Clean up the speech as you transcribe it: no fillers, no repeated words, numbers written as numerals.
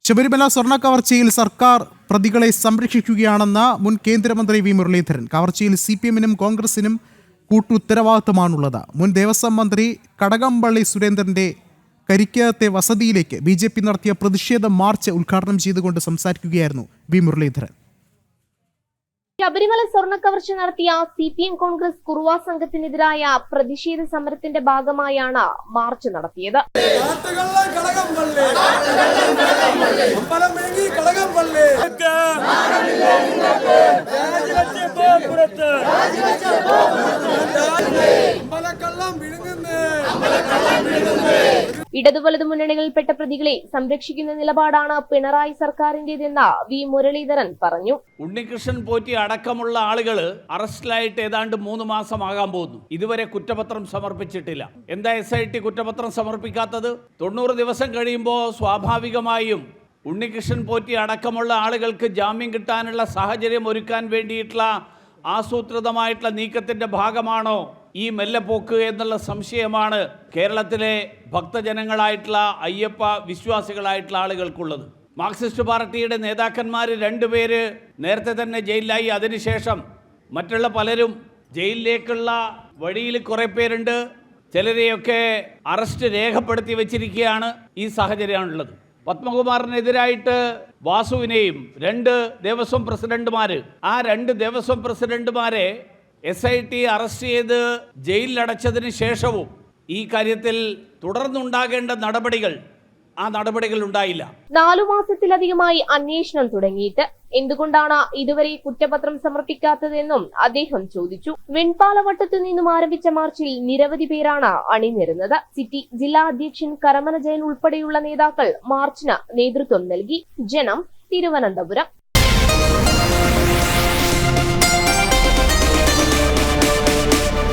ശബരിമല സ്വർണ്ണ കവർച്ചയിൽ സർക്കാർ പ്രതികളെ സംരക്ഷിക്കുകയാണെന്ന് മുൻ കേന്ദ്രമന്ത്രി വി മുരളീധരൻ. കവർച്ചയിൽ CPM-നും കോൺഗ്രസിനും കൂട്ടുത്തരവാദിത്തമാണുള്ളത്. മുൻ ദേവസ്വം മന്ത്രി കടകംപള്ളി സുരേന്ദ്രന്റെ കരിക്കകത്തെ വസതിയിലേക്ക് BJP നടത്തിയ പ്രതിഷേധ മാർച്ച് ഉദ്ഘാടനം ചെയ്തുകൊണ്ട് സംസാരിക്കുകയായിരുന്നു വി മുരളീധരൻ. ശബരിമല സ്വർണ്ണ കവർച്ച നടത്തിയ CPM കോൺഗ്രസ് കുറുവ സംഘത്തിനെതിരായ പ്രതിഷേധ സമരത്തിന്റെ ഭാഗമായാണ് മാർച്ച് നടത്തിയത്. ഇടതുവലതു മുന്നണികളിൽപ്പെട്ട പ്രതികളെ സംരക്ഷിക്കുന്ന നിലപാടാണ് പിണറായി സർക്കാരിന്റേതെന്ന് വി മുരളീധരൻ പറഞ്ഞു. ഉണ്ണികൃഷ്ണൻ പോറ്റി അടക്കമുള്ള ആളുകൾ അറസ്റ്റിലായിട്ട് ഏതാണ്ട് 3 മാസമാകാൻ പോകുന്നു. ഇതുവരെ കുറ്റപത്രം സമർപ്പിച്ചിട്ടില്ല. എന്താ SIT കുറ്റപത്രം സമർപ്പിക്കാത്തത്? 90 ദിവസം കഴിയുമ്പോൾ സ്വാഭാവികമായും ഉണ്ണികൃഷ്ണൻ പോറ്റി അടക്കമുള്ള ആളുകൾക്ക് ജാമ്യം കിട്ടാനുള്ള സാഹചര്യം ഒരുക്കാൻ വേണ്ടിയിട്ടുള്ള ആസൂത്രിതമായിട്ടുള്ള നീക്കത്തിന്റെ ഭാഗമാണോ ഈ മെല്ലെപ്പോക്ക് എന്നുള്ള സംശയമാണ് കേരളത്തിലെ ഭക്തജനങ്ങളായിട്ടുള്ള അയ്യപ്പ വിശ്വാസികളായിട്ടുള്ള ആളുകൾക്കുള്ളത്. മാർക്സിസ്റ്റ് പാർട്ടിയുടെ നേതാക്കന്മാർ 2 പേര് നേരത്തെ തന്നെ ജയിലിലായി. അതിനുശേഷം മറ്റുള്ള പലരും ജയിലിലേക്കുള്ള വഴിയിൽ കുറേ പേരുണ്ട്. ചിലരെയൊക്കെ അറസ്റ്റ് രേഖപ്പെടുത്തി വെച്ചിരിക്കുകയാണ്. ഈ സാഹചര്യമാണുള്ളത്. പത്മകുമാറിനെതിരായിട്ട് വാസുവിനെയും 2 ദേവസ്വം പ്രസിഡന്റുമാർ, ആ 2 ദേവസ്വം പ്രസിഡന്റുമാരെ SIT അറസ്റ്റ് ചെയ്ത് ജയിലിലടച്ചതിന് ശേഷവും ഈ കാര്യത്തിൽ തുടർന്നുണ്ടാകേണ്ട നടപടികൾ ഉണ്ടായില്ല. 4 മാസത്തിലധികമായി അന്വേഷണം തുടങ്ങിയിട്ട് എന്തുകൊണ്ടാണ് ഇതുവരെ കുറ്റപത്രം സമർപ്പിക്കാത്തതെന്നും അദ്ദേഹം ചോദിച്ചു. വെൺപാലവട്ടത്തു നിന്നും ആരംഭിച്ച മാർച്ചിൽ നിരവധി പേരാണ് അണിനിരുന്നത്. സിറ്റി ജില്ലാ അധ്യക്ഷൻ കരമന ജയൻ ഉൾപ്പെടെയുള്ള നേതാക്കൾ മാർച്ചിന് നേതൃത്വം നൽകി. ജനം, തിരുവനന്തപുരം.